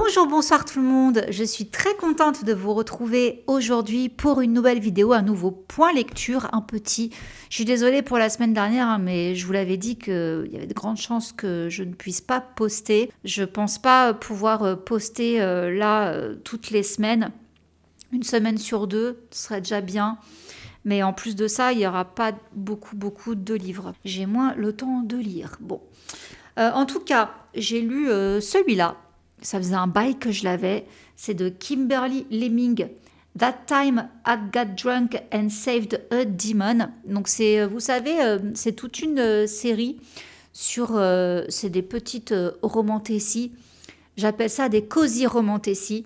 Bonjour, bonsoir tout le monde, je suis très contente de vous retrouver aujourd'hui pour une nouvelle vidéo, un nouveau point lecture, un petit... Je suis désolée pour la semaine dernière, mais je vous l'avais dit qu'il y avait de grandes chances que je ne puisse pas poster. Je pense pas pouvoir poster toutes les semaines, une semaine sur deux, ce serait déjà bien. Mais en plus de ça, il n'y aura pas beaucoup de livres. J'ai moins le temps de lire. Bon. En tout cas, j'ai lu celui-là. Ça faisait un bail que je l'avais. C'est de Kimberly Lemming. That Time I Got Drunk and Saved a Demon. Donc c'est, vous savez, c'est toute une série sur... c'est des petites romantécies. J'appelle ça des cosy romantécies.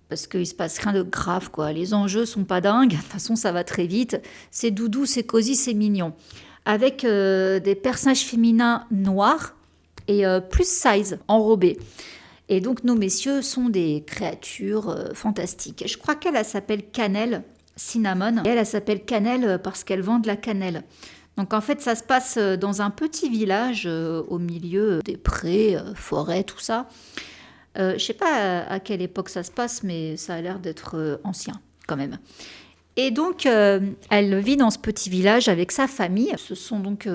Parce qu'il se passe rien de grave, quoi. Les enjeux sont pas dingues. De toute façon, ça va très vite. C'est doudou, c'est cosy, c'est mignon. Avec des personnages féminins noirs et plus size, enrobés. Et donc, nos messieurs sont des créatures fantastiques. Je crois qu'elle s'appelle Cannelle, Cinnamon. Et elle s'appelle Cannelle parce qu'elle vend de la cannelle. Donc, en fait, ça se passe dans un petit village au milieu des prés, forêts, tout ça. Je sais pas à quelle époque ça se passe, mais ça a l'air d'être ancien, quand même. Et donc, elle vit dans ce petit village avec sa famille. Ce sont donc,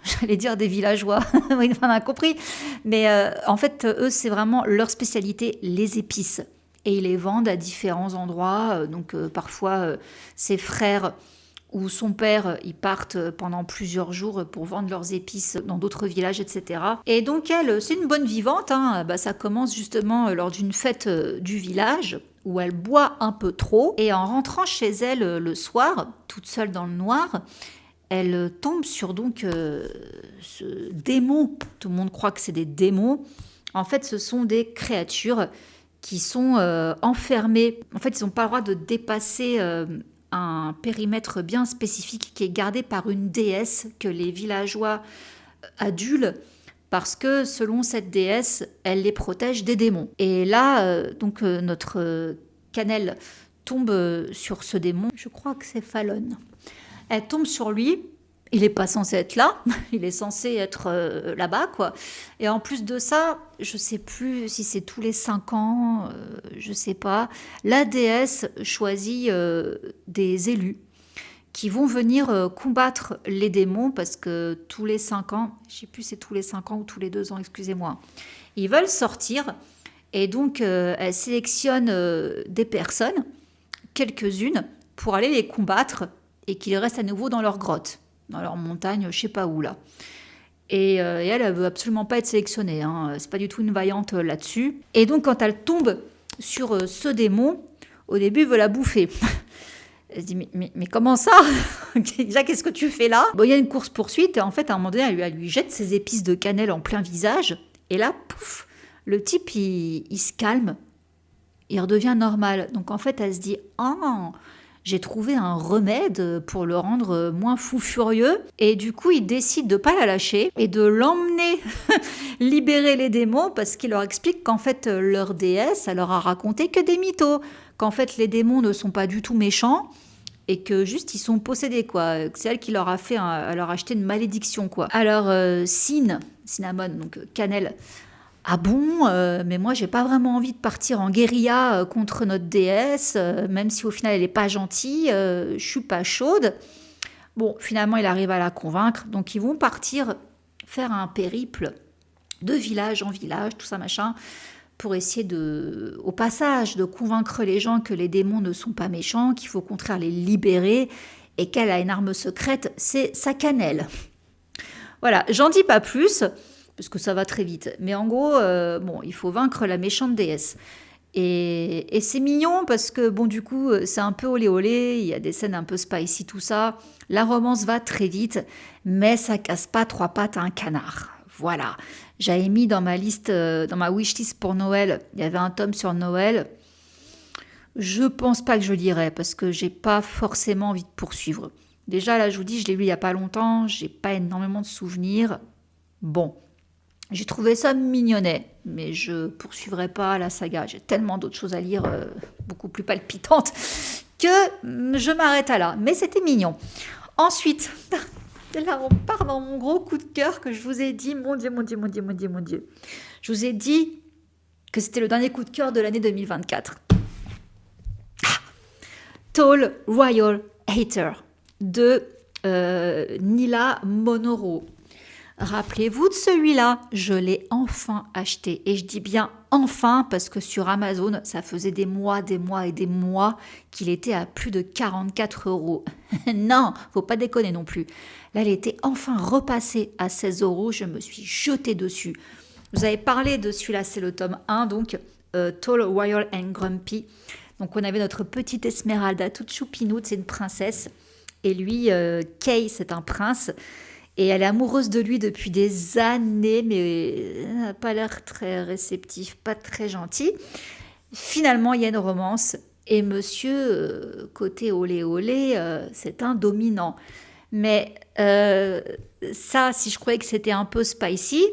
j'allais dire des villageois, oui, on a compris. Mais en fait, eux, c'est vraiment leur spécialité, les épices. Et ils les vendent à différents endroits. Donc, parfois, ses frères ou son père, ils partent pendant plusieurs jours pour vendre leurs épices dans d'autres villages, etc. Et donc, elle, c'est une bonne vivante. Hein. Ça commence justement lors d'une fête du village, où elle boit un peu trop, et en rentrant chez elle le soir, toute seule dans le noir, elle tombe sur donc ce démon. Tout le monde croit que c'est des démons. En fait, ce sont des créatures qui sont enfermées. En fait, ils n'ont pas le droit de dépasser un périmètre bien spécifique qui est gardé par une déesse que les villageois adulent. Parce que selon cette déesse, elle les protège des démons. Et là, notre Cannelle tombe sur ce démon. Je crois que c'est Fallon. Elle tombe sur lui. Il n'est pas censé être là. Il est censé être là-bas, quoi. Et en plus de ça, je ne sais plus si c'est tous les 5 ans, je ne sais pas. La déesse choisit des élus qui vont venir combattre les démons parce que tous les 5 ans, je ne sais plus si c'est tous les 5 ans ou tous les 2 ans, excusez-moi, ils veulent sortir et donc elle sélectionne des personnes, quelques-unes, pour aller les combattre et qu'ils restent à nouveau dans leur grotte, dans leur montagne, je ne sais pas où là. Et elle ne veut absolument pas être sélectionnée, hein. C'est pas du tout une vaillante là-dessus. Et donc quand elle tombe sur ce démon, au début elle veut la bouffer. Elle se dit, mais comment ça? Déjà, qu'est-ce que tu fais là? Bon, il y a une course-poursuite, et en fait, à un moment donné, elle lui jette ses épices de cannelle en plein visage, et là, pouf, le type, il se calme, il redevient normal. Donc, en fait, elle se dit, ah, j'ai trouvé un remède pour le rendre moins fou furieux, et du coup, il décide de ne pas la lâcher, et de l'emmener libérer les démons, parce qu'il leur explique qu'en fait, leur déesse, elle leur a raconté que des mythos, qu'en fait, les démons ne sont pas du tout méchants, et que juste ils sont possédés, quoi. C'est elle qui leur a fait, elle leur a acheté une malédiction, quoi. Alors Cinnamon, donc Cannelle, ah bon, mais moi j'ai pas vraiment envie de partir en guérilla contre notre déesse, même si au final elle est pas gentille, je suis pas chaude. Bon, finalement il arrive à la convaincre, donc ils vont partir faire un périple de village en village, tout ça machin, pour essayer au passage, de convaincre les gens que les démons ne sont pas méchants, qu'il faut au contraire les libérer, et qu'elle a une arme secrète, c'est sa cannelle. Voilà, j'en dis pas plus, parce que ça va très vite. Mais en gros, il faut vaincre la méchante déesse. Et c'est mignon, parce que, bon, du coup, c'est un peu olé olé, il y a des scènes un peu spicy, tout ça. La romance va très vite, mais ça casse pas 3 pattes à un canard. Voilà. J'avais mis dans ma liste, dans ma wishlist pour Noël, il y avait un tome sur Noël. Je pense pas que je lirai parce que j'ai pas forcément envie de poursuivre. Déjà, là, je vous dis, je l'ai lu il y a pas longtemps, j'ai pas énormément de souvenirs. Bon, j'ai trouvé ça mignonnet, mais je poursuivrai pas la saga. J'ai tellement d'autres choses à lire, beaucoup plus palpitantes, que je m'arrête à là. Mais c'était mignon. Ensuite... Là, on part dans mon gros coup de cœur que je vous ai dit, mon Dieu. Je vous ai dit que c'était le dernier coup de cœur de l'année 2024. Tall Royal Hater de Nila Monoro. Rappelez-vous de celui-là, je l'ai enfin acheté. Et je dis bien enfin parce que sur Amazon, ça faisait des mois et des mois qu'il était à plus de 44 €. Non, faut pas déconner non plus. Là, il était enfin repassé à 16 €. Je me suis jetée dessus. Vous avez parlé de celui-là, c'est le tome 1, donc Tall, Royal and Grumpy. Donc on avait notre petite Esmeralda toute choupinoute, c'est une princesse. Et lui, Kay, c'est un prince. Et elle est amoureuse de lui depuis des années, mais elle n'a pas l'air très réceptif, pas très gentil. Finalement, il y a une romance. Et monsieur, côté olé olé, c'est un dominant. Mais ça, si je croyais que c'était un peu spicy,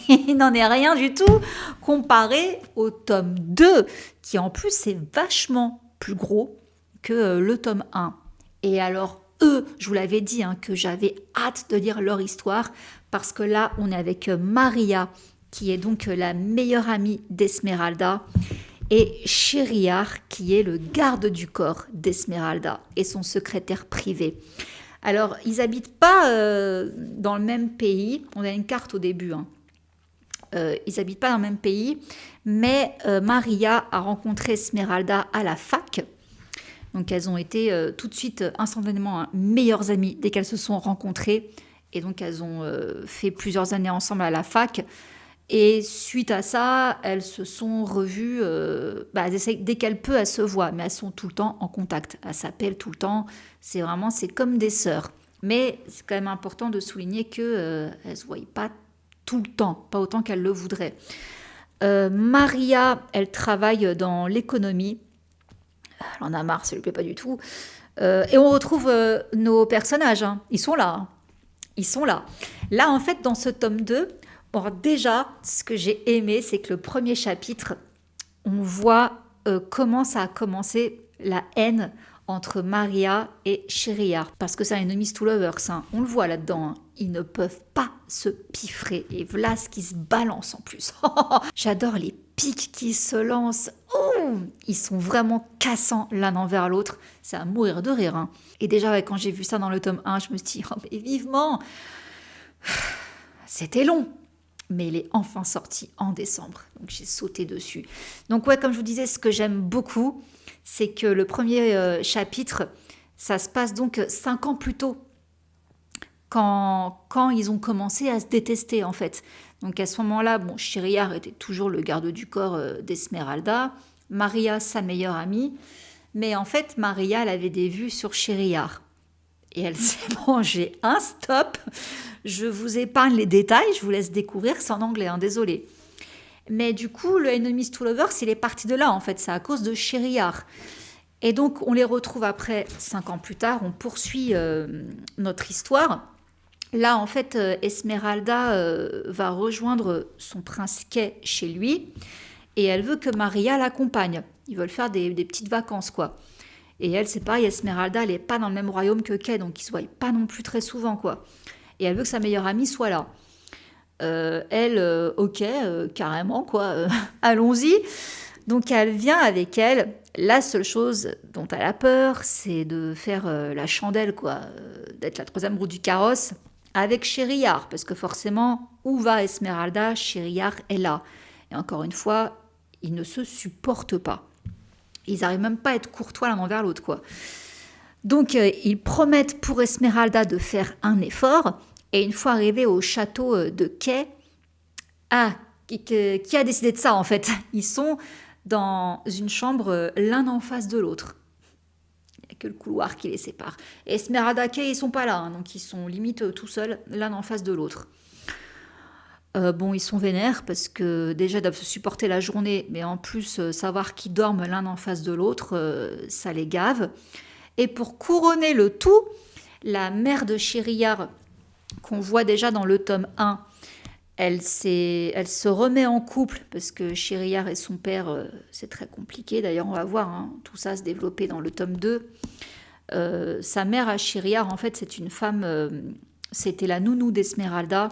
il n'en est rien du tout comparé au tome 2, qui en plus est vachement plus gros que le tome 1. Et alors, eux, je vous l'avais dit, que j'avais hâte de lire leur histoire, parce que là, on est avec Maria, qui est donc la meilleure amie d'Esmeralda, et Sheriar, qui est le garde du corps d'Esmeralda, et son secrétaire privé. Alors, ils n'habitent pas dans le même pays, on a une carte au début, ils n'habitent pas dans le même pays, mais Maria a rencontré Esmeralda à la fac. Donc elles ont été tout de suite instantanément meilleures amies dès qu'elles se sont rencontrées. Et donc elles ont fait plusieurs années ensemble à la fac. Et suite à ça, elles se sont revues. Dès qu'elles peuvent, elles se voient. Mais elles sont tout le temps en contact. Elles s'appellent tout le temps. C'est comme des sœurs. Mais c'est quand même important de souligner qu'elles ne se voient pas tout le temps. Pas autant qu'elles le voudraient. Maria, elle travaille dans l'économie. Elle en a marre, ça lui plaît pas du tout. Et on retrouve nos personnages. Ils sont là. Ils sont là. Là, en fait, dans ce tome 2, bon, déjà, ce que j'ai aimé, c'est que le premier chapitre, on voit comment ça a commencé la haine entre Maria et Sheriar. Parce que c'est un enemies to lovers. On le voit là-dedans. Ils ne peuvent pas se piffrer. Et voilà ce qui se balance en plus. J'adore les pics qui se lancent. Oh, ils sont vraiment cassants l'un envers l'autre. C'est à mourir de rire. Et déjà, quand j'ai vu ça dans le tome 1, je me suis dit, oh, mais vivement. C'était long. Mais il est enfin sorti en décembre. Donc j'ai sauté dessus. Donc ouais, comme je vous disais, ce que j'aime beaucoup, c'est que le premier chapitre, ça se passe donc 5 ans plus tôt. Quand ils ont commencé à se détester, en fait. Donc à ce moment-là, bon, Sheriar était toujours le garde du corps d'Esmeralda, Maria, sa meilleure amie, mais en fait, Maria, elle avait des vues sur Sheriar. Et elle s'est mangée un stop. Je vous épargne les détails, je vous laisse découvrir, c'est en anglais, désolé. Mais du coup, le Enemies to Lovers, il est parti de là, en fait, c'est à cause de Sheriar. Et donc, on les retrouve après, 5 ans plus tard, on poursuit notre histoire. Là, en fait, Esmeralda va rejoindre son prince Kay chez lui et elle veut que Maria l'accompagne. Ils veulent faire des petites vacances, quoi. Et elle, c'est pareil, Esmeralda, elle n'est pas dans le même royaume que Kay, donc ils ne se voient pas non plus très souvent, quoi. Et elle veut que sa meilleure amie soit là. Ok, carrément, quoi, allons-y. Donc elle vient avec elle. La seule chose dont elle a peur, c'est de faire la chandelle, quoi, d'être la troisième roue du carrosse avec Sheriar, parce que forcément, où va Esmeralda, Sheriar est là. Et encore une fois, ils ne se supportent pas. Ils n'arrivent même pas à être courtois l'un envers l'autre, quoi. Donc, ils promettent pour Esmeralda de faire un effort. Et une fois arrivés au château de Kay, qui a décidé de ça, en fait? Ils sont dans une chambre l'un en face de l'autre. Il n'y a que le couloir qui les sépare. Et Esmeralda et Kay, ils ne sont pas là, donc ils sont limite tout seuls, l'un en face de l'autre. Ils sont vénères parce que déjà ils doivent se supporter la journée, mais en plus savoir qu'ils dorment l'un en face de l'autre, ça les gave. Et pour couronner le tout, la mère de Sheriar, qu'on voit déjà dans le tome 1, elle se remet en couple parce que Sheriar et son père, c'est très compliqué. D'ailleurs, on va voir tout ça se développer dans le tome 2. Sa mère à Sheriar, en fait, c'est une femme, c'était la nounou d'Esmeralda.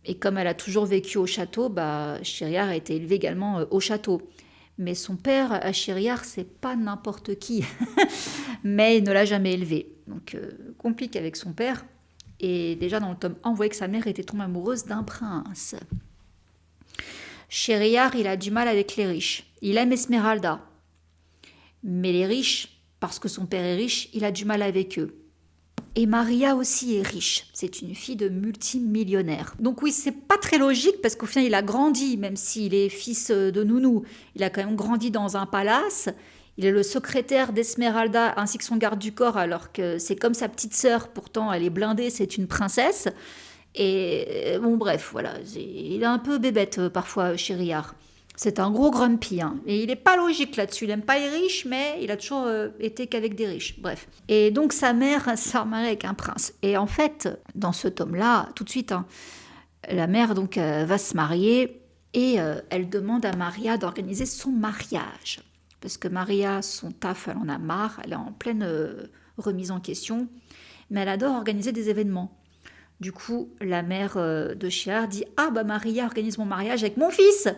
Et comme elle a toujours vécu au château, bah, Shériar a été élevé également au château. Mais son père, à Shériar, c'est pas n'importe qui, mais il ne l'a jamais élevé. Donc, complique avec son père. Et déjà, dans le tome 1, on voyait que sa mère était tombée amoureuse d'un prince. Shériar, il a du mal avec les riches. Il aime Esmeralda. Mais les riches, parce que son père est riche, il a du mal avec eux. Et Maria aussi est riche. C'est une fille de multimillionnaire. Donc oui, c'est pas très logique parce qu'au final, il a grandi, même s'il est fils de nounou. Il a quand même grandi dans un palace. Il est le secrétaire d'Esmeralda ainsi que son garde du corps, alors que c'est comme sa petite sœur. Pourtant, elle est blindée, c'est une princesse. Et bon, bref, voilà. Il est un peu bébête parfois, Shériar. C'est un gros grumpy, hein. Et il n'est pas logique là-dessus. Il n'aime pas les riches, mais il a toujours été qu'avec des riches. Bref. Et donc sa mère s'est remariée avec un prince. Et en fait, dans ce tome-là, tout de suite, hein, la mère donc va se marier et elle demande à Maria d'organiser son mariage. Parce que Maria, son taf, elle en a marre. Elle est en pleine remise en question. Mais elle adore organiser des événements. Du coup, la mère de Shériar dit « Ah bah Maria organise mon mariage avec mon fils !»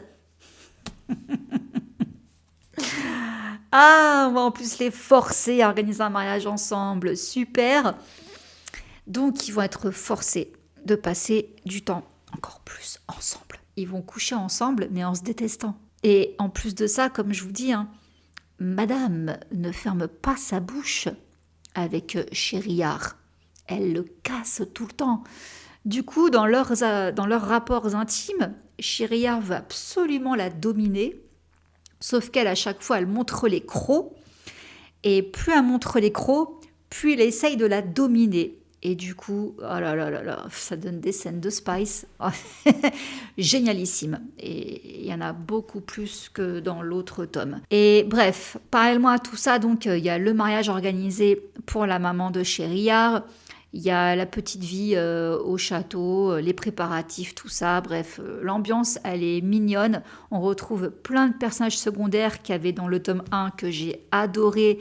Ah, on va en plus les forcer à organiser un mariage ensemble, super. Donc, ils vont être forcés de passer du temps encore plus ensemble. Ils vont coucher ensemble, mais en se détestant. Et en plus de ça, comme je vous dis, hein, Madame ne ferme pas sa bouche avec Shériar. Elle le casse tout le temps. Du coup, dans leurs rapports intimes, Shériar veut absolument la dominer. Sauf qu'elle, à chaque fois, elle montre les crocs. Et plus elle montre les crocs, plus elle essaye de la dominer. Et du coup, oh là là là là, ça donne des scènes de Spice. Génialissime. Et il y en a beaucoup plus que dans l'autre tome. Et bref, parallèlement à tout ça, donc il y a le mariage organisé pour la maman de Shériar. Il y a la petite vie au château, les préparatifs, tout ça. Bref, l'ambiance, elle est mignonne. On retrouve plein de personnages secondaires qu'il y avait dans le tome 1 que j'ai adoré.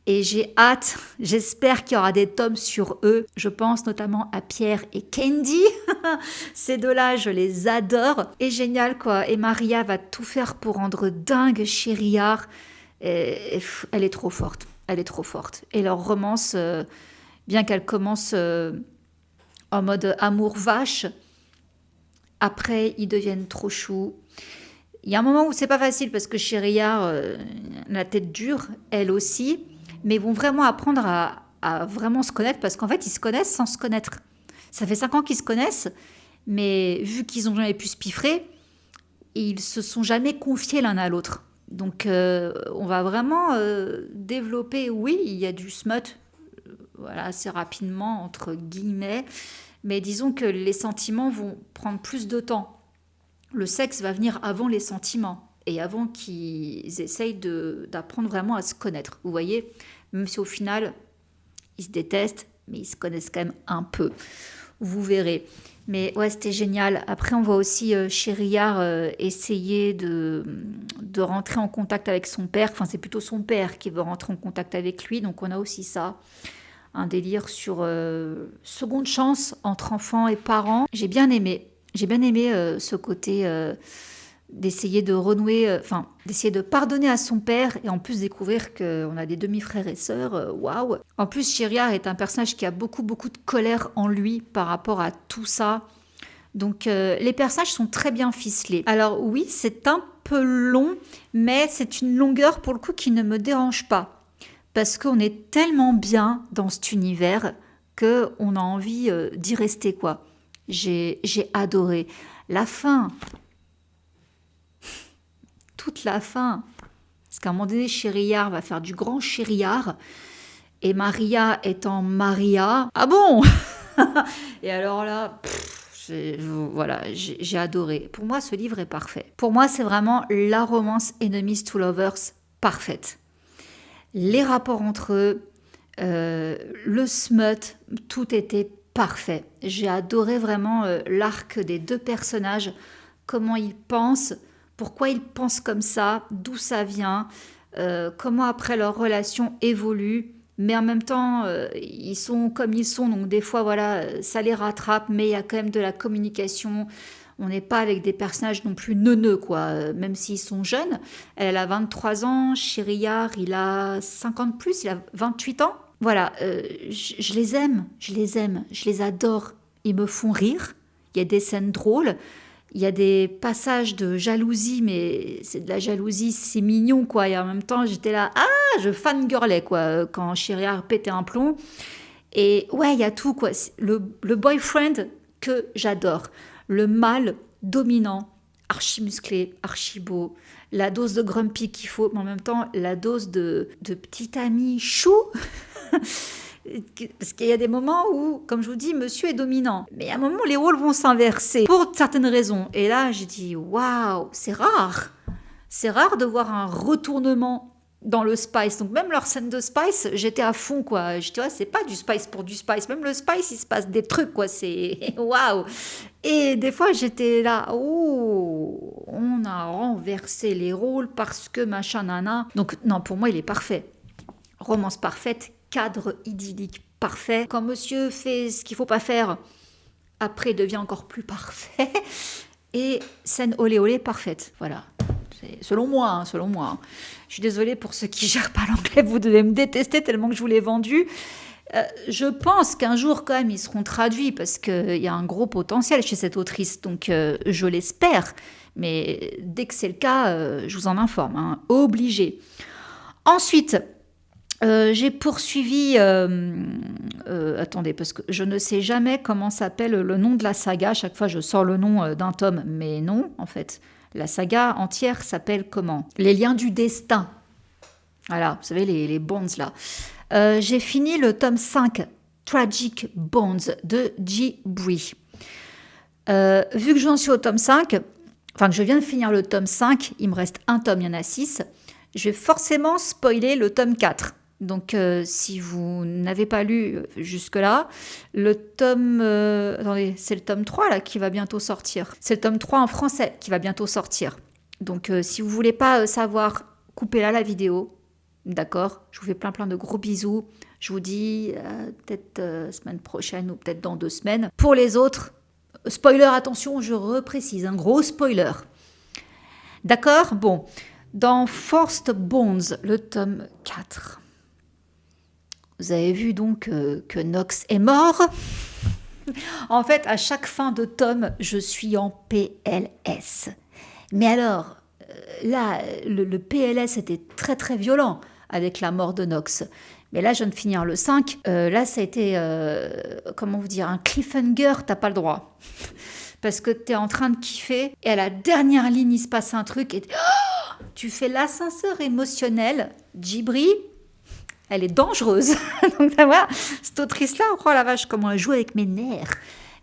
Et j'ai hâte, j'espère qu'il y aura des tomes sur eux. Je pense notamment à Pierre et Candy. Ces deux-là, je les adore. Et génial, quoi. Et Maria va tout faire pour rendre dingue Shériar. Elle est trop forte. Elle est trop forte. Et leur romance... bien qu'elle commence en mode amour vache, après ils deviennent trop choux. Il y a un moment où c'est pas facile parce que Shériar, la tête dure, elle aussi, mais ils vont vraiment apprendre à vraiment se connaître parce qu'en fait ils se connaissent sans se connaître. Ça fait 5 ans qu'ils se connaissent, mais vu qu'ils n'ont jamais pu se piffrer, ils se sont jamais confiés l'un à l'autre. Donc on va vraiment développer, oui, il y a du smut, voilà, assez rapidement, entre guillemets. Mais disons que les sentiments vont prendre plus de temps. Le sexe va venir avant les sentiments et avant qu'ils essayent d'apprendre vraiment à se connaître. Vous voyez, même si au final, ils se détestent, mais ils se connaissent quand même un peu. Vous verrez. Mais ouais, c'était génial. Après, on voit aussi Shériar essayer de rentrer en contact avec son père. Enfin, c'est plutôt son père qui veut rentrer en contact avec lui. Donc, on a aussi ça. Un délire sur seconde chance entre enfants et parents. J'ai bien aimé ce côté d'essayer de renouer, d'essayer de pardonner à son père et en plus découvrir qu'on a des demi-frères et sœurs. Waouh. En plus, Shériar est un personnage qui a beaucoup de colère en lui par rapport à tout ça. Donc les personnages sont très bien ficelés. Alors oui, c'est un peu long, mais c'est une longueur pour le coup qui ne me dérange pas. Parce qu'on est tellement bien dans cet univers qu'on a envie d'y rester, quoi. J'ai adoré. La fin, toute la fin, parce qu'à un moment donné, Shériar va faire du grand Shériar, et Maria étant Maria. Ah bon. Et alors là, voilà, j'ai adoré. Pour moi, ce livre est parfait. Pour moi, c'est vraiment la romance Enemies to Lovers parfaite. Les rapports entre eux, le smut, tout était parfait. J'ai adoré vraiment l'arc des deux personnages, comment ils pensent, pourquoi ils pensent comme ça, d'où ça vient, comment après leur relation évolue. mais en même temps, ils sont comme ils sont, donc des fois, voilà, ça les rattrape, mais il y a quand même de la communication. On n'est pas avec des personnages non plus neuneux, quoi, même s'ils sont jeunes. Elle a 23 ans, Sheriar, il a 50 plus, il a 28 ans. Voilà, je les aime, je les adore. Ils me font rire, il y a des scènes drôles, il y a des passages de jalousie, mais c'est de la jalousie, c'est mignon, quoi. Et en même temps, j'étais là, je fangirlais, quoi, quand Sheriar pétait un plomb. Et ouais, il y a tout, quoi. Le boyfriend que j'adore. Le mâle dominant, archi musclé, archi beau. La dose de grumpy qu'il faut, mais en même temps, la dose de petit ami chou. Parce qu'il y a des moments où, comme je vous dis, monsieur est dominant. Mais il y a un moment où les rôles vont s'inverser pour certaines raisons. Et là, j'ai dit, waouh, c'est rare. C'est rare de voir un retournement dans le spice. Donc même leur scène de spice, j'étais à fond, quoi. Je dis, ouais, c'est pas du spice pour du spice. Même le spice, il se passe des trucs, quoi. C'est waouh. Et des fois, j'étais là, oh, on a renversé les rôles parce que machin, nana. Donc non, pour moi, il est parfait. Romance parfaite, cadre idyllique parfait. Quand monsieur fait ce qu'il faut pas faire, après il devient encore plus parfait. Et scène olé olé parfaite. Voilà. C'est selon moi, hein, selon moi. Je suis désolée pour ceux qui gèrent pas l'anglais, vous devez me détester tellement que je vous l'ai vendu. Je pense qu'un jour, quand même, ils seront traduits parce qu'il y a un gros potentiel chez cette autrice. Donc, je l'espère. Mais dès que c'est le cas, je vous en informe. Hein, obligé. Ensuite, j'ai poursuivi... attendez, parce que je ne sais jamais comment s'appelle le nom de la saga. À chaque fois, je sors le nom d'un tome. Mais non, en fait. La saga entière s'appelle comment? Les liens du destin. Voilà, vous savez, les bonds, là. J'ai fini le tome 5, Tragic Bonds, de G. Brie. Vu que j'en suis au tome 5, enfin que je viens de finir le tome 5, il me reste un tome, il y en a 6, je vais forcément spoiler le tome 4. Donc si vous n'avez pas lu jusque-là, le tome... attendez, c'est le tome 3 là qui va bientôt sortir. C'est le tome 3 en français qui va bientôt sortir. Donc si vous voulez pas savoir, coupez là la vidéo. D'accord, je vous fais plein de gros bisous. Je vous dis peut-être semaine prochaine ou peut-être dans 2 semaines. Pour les autres, spoiler, attention, je reprécise, un gros spoiler. D'accord, bon. Dans Forced Bonds, le tome 4, vous avez vu donc que Knox est mort. En fait, à chaque fin de tome, je suis en PLS. Mais alors... là, le PLS était très très violent avec la mort de Knox. Mais là, je viens de finir le 5. Là, ça a été, comment vous dire, un cliffhanger, t'as pas le droit. Parce que t'es en train de kiffer et à la dernière ligne, il se passe un truc et tu fais l'ascenseur émotionnel. Djibri, elle est dangereuse. Donc, voilà, cette autrice-là, oh la vache, comment elle joue avec mes nerfs.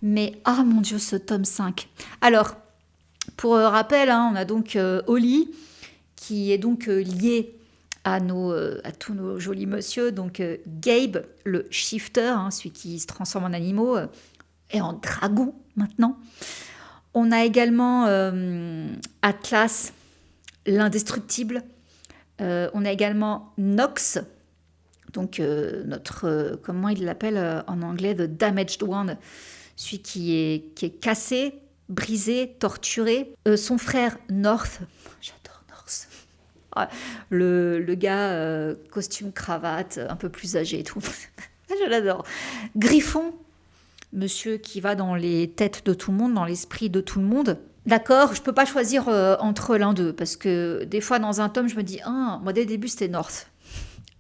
Mais, ah mon Dieu, ce tome 5. Alors... pour rappel, hein, on a donc Holly qui est donc lié à tous nos jolis monsieur. Donc Gabe, le shifter, hein, celui qui se transforme en animaux, est en dragon maintenant. On a également Atlas, l'indestructible. On a également Knox, donc notre, comment il l'appelle en anglais, the damaged one, celui qui est cassé, brisé, torturé. Son frère North, j'adore North, le gars costume cravate, un peu plus âgé et tout, je l'adore. Griffon, monsieur qui va dans les têtes de tout le monde, dans l'esprit de tout le monde. D'accord, je peux pas choisir entre l'un d'eux, parce que des fois dans un tome je me dis, moi dès le début c'était North.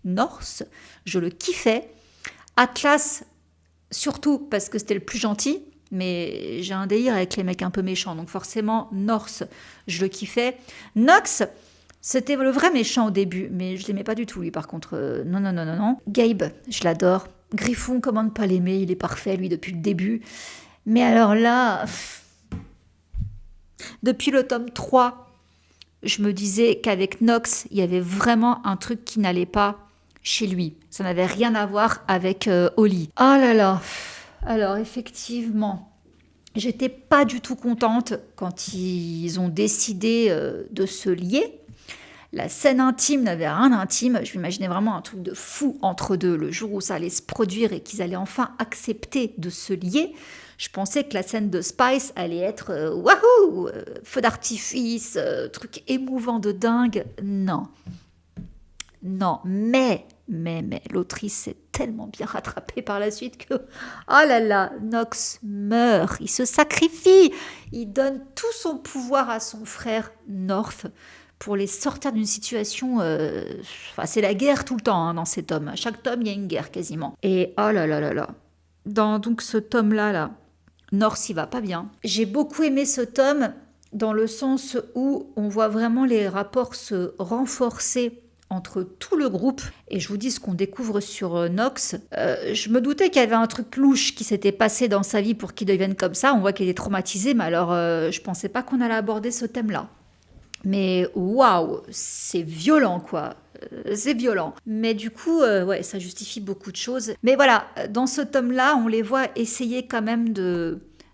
North, je le kiffais. Atlas, surtout parce que c'était le plus gentil. Mais j'ai un délire avec les mecs un peu méchants. Donc forcément, North, je le kiffais. Knox, c'était le vrai méchant au début. Mais je l'aimais pas du tout, lui, par contre. Non. Gabe, je l'adore. Griffon, comment ne pas l'aimer? Il est parfait, lui, depuis le début. Mais alors là... depuis le tome 3, je me disais qu'avec Knox, il y avait vraiment un truc qui n'allait pas chez lui. Ça n'avait rien à voir avec Holly. Oh là là. Alors effectivement, j'étais pas du tout contente quand ils ont décidé de se lier. La scène intime n'avait rien d'intime. Je m'imaginais vraiment un truc de fou entre deux. Le jour où ça allait se produire et qu'ils allaient enfin accepter de se lier, je pensais que la scène de Spice allait être wahou, feu d'artifice, truc émouvant de dingue. Non. Non, mais l'autrice s'est tellement bien rattrapée par la suite que, oh là là, Knox meurt, il se sacrifie, il donne tout son pouvoir à son frère North pour les sortir d'une situation, c'est la guerre tout le temps dans ces tomes, à chaque tome il y a une guerre quasiment. Et oh là là là là, dans donc ce tome-là, North il va pas bien. J'ai beaucoup aimé ce tome dans le sens où on voit vraiment les rapports se renforcer entre tout le groupe, et je vous dis ce qu'on découvre sur Knox. Je me doutais qu'il y avait un truc louche qui s'était passé dans sa vie pour qu'il devienne comme ça. On voit qu'il est traumatisé, mais alors je pensais pas qu'on allait aborder ce thème-là. Mais waouh, c'est violent quoi. C'est violent. Mais du coup, ouais, ça justifie beaucoup de choses. Mais voilà, dans ce tome-là, on les voit essayer quand même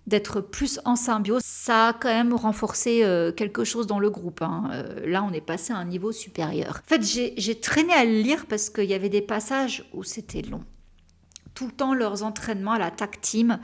d'être plus en symbiose. Ça a quand même renforcé quelque chose dans le groupe. Là, on est passé à un niveau supérieur. En fait, j'ai traîné à le lire parce qu'il y avait des passages où c'était long. Tout le temps, leurs entraînements à la tag team.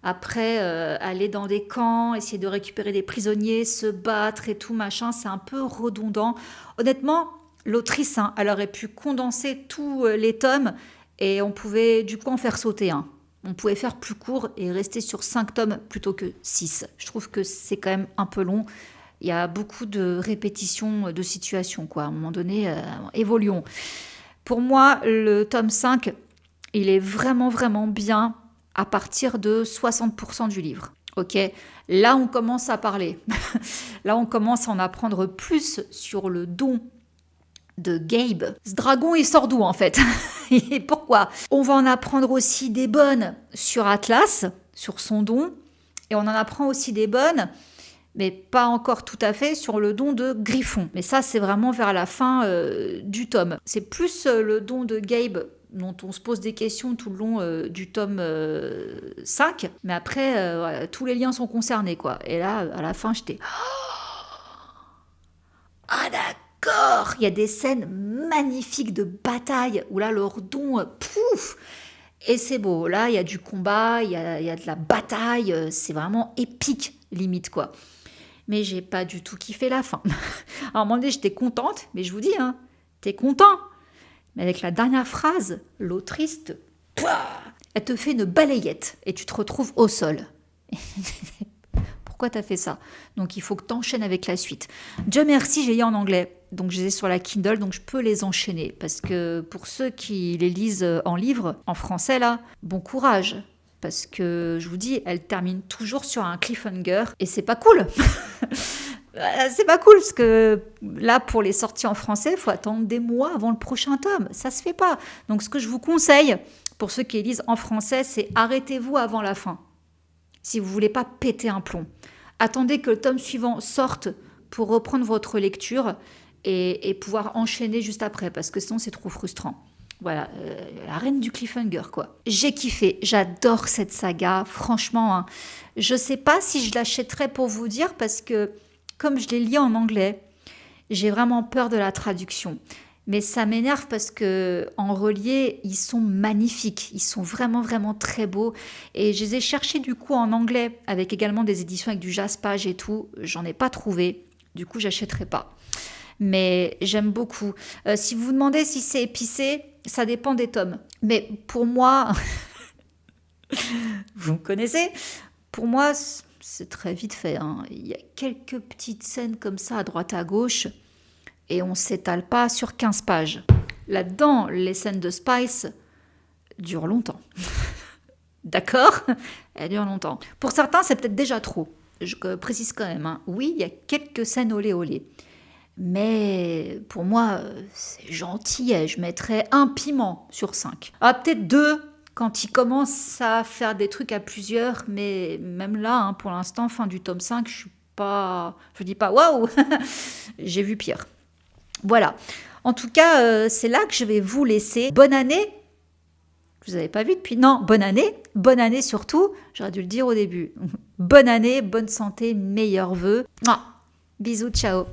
Après, aller dans des camps, essayer de récupérer des prisonniers, se battre et tout, machin, c'est un peu redondant. Honnêtement, l'autrice, elle aurait pu condenser tous les tomes et on pouvait du coup en faire sauter un. On pouvait faire plus court et rester sur 5 tomes plutôt que 6. Je trouve que c'est quand même un peu long. Il y a beaucoup de répétitions de situations, quoi. À un moment donné, évoluons. Pour moi, le tome 5, il est vraiment, vraiment bien à partir de 60% du livre. Ok, là, on commence à parler. Là, on commence à en apprendre plus sur le don de Gabe. Ce dragon, il sort d'où en fait? Et pourquoi? On va en apprendre aussi des bonnes sur Atlas, sur son don, et on en apprend aussi des bonnes, mais pas encore tout à fait, sur le don de Griffon. Mais ça, c'est vraiment vers la fin du tome. C'est plus le don de Gabe dont on se pose des questions tout le long du tome 5, mais après, voilà, tous les liens sont concernés, quoi. Et là, à la fin, j'étais... Ah d'accord, il y a des scènes magnifiques de bataille où là leur don, pouf, et c'est beau. Là, il y a du combat, il y a de la bataille, c'est vraiment épique limite quoi. Mais j'ai pas du tout kiffé la fin. Alors, à un moment donné, j'étais contente, mais je vous dis, t'es content. Mais avec la dernière phrase, l'autrice, elle te fait une balayette et tu te retrouves au sol. Pourquoi t'as fait ça? Donc il faut que t'enchaînes avec la suite. Dieu merci, j'ai lu en anglais. Donc je les ai sur la Kindle, donc je peux les enchaîner. Parce que pour ceux qui les lisent en livre, en français là, bon courage. Parce que je vous dis, elle termine toujours sur un cliffhanger et c'est pas cool. C'est pas cool parce que là, pour les sorties en français, il faut attendre des mois avant le prochain tome. Ça se fait pas. Donc ce que je vous conseille, pour ceux qui les lisent en français, c'est arrêtez-vous avant la fin. Si vous voulez pas péter un plomb. Attendez que le tome suivant sorte pour reprendre votre lecture et pouvoir enchaîner juste après, parce que sinon c'est trop frustrant. Voilà, la reine du cliffhanger, quoi. J'ai kiffé, j'adore cette saga, franchement. Je sais pas si je l'achèterais pour vous dire, parce que comme je l'ai lu en anglais, j'ai vraiment peur de la traduction. Mais ça m'énerve parce que en relié, ils sont magnifiques. Ils sont vraiment, vraiment très beaux. Et je les ai cherchés du coup en anglais, avec également des éditions avec du jaspage et tout. J'en ai pas trouvé. Du coup, j'achèterai pas. Mais j'aime beaucoup. Si vous vous demandez si c'est épicé, ça dépend des tomes. Mais pour moi, vous me connaissez, pour moi, c'est très vite fait. Il y a quelques petites scènes comme ça à droite à gauche. Et on ne s'étale pas sur 15 pages. Là-dedans, les scènes de Spice durent longtemps. D'accord? Elles durent longtemps. Pour certains, c'est peut-être déjà trop. Je précise quand même. Oui, il y a quelques scènes olé olé. Mais pour moi, c'est gentil. Je mettrais 1 piment sur 5. Ah, peut-être 2 quand il commence à faire des trucs à plusieurs. Mais même là, pour l'instant, fin du tome 5, je dis pas waouh. J'ai vu pire. Voilà. En tout cas, c'est là que je vais vous laisser. Bonne année. Vous n'avez pas vu depuis? Non, bonne année. Bonne année surtout. J'aurais dû le dire au début. Bonne année, bonne santé, meilleurs vœux. Bisous, ciao.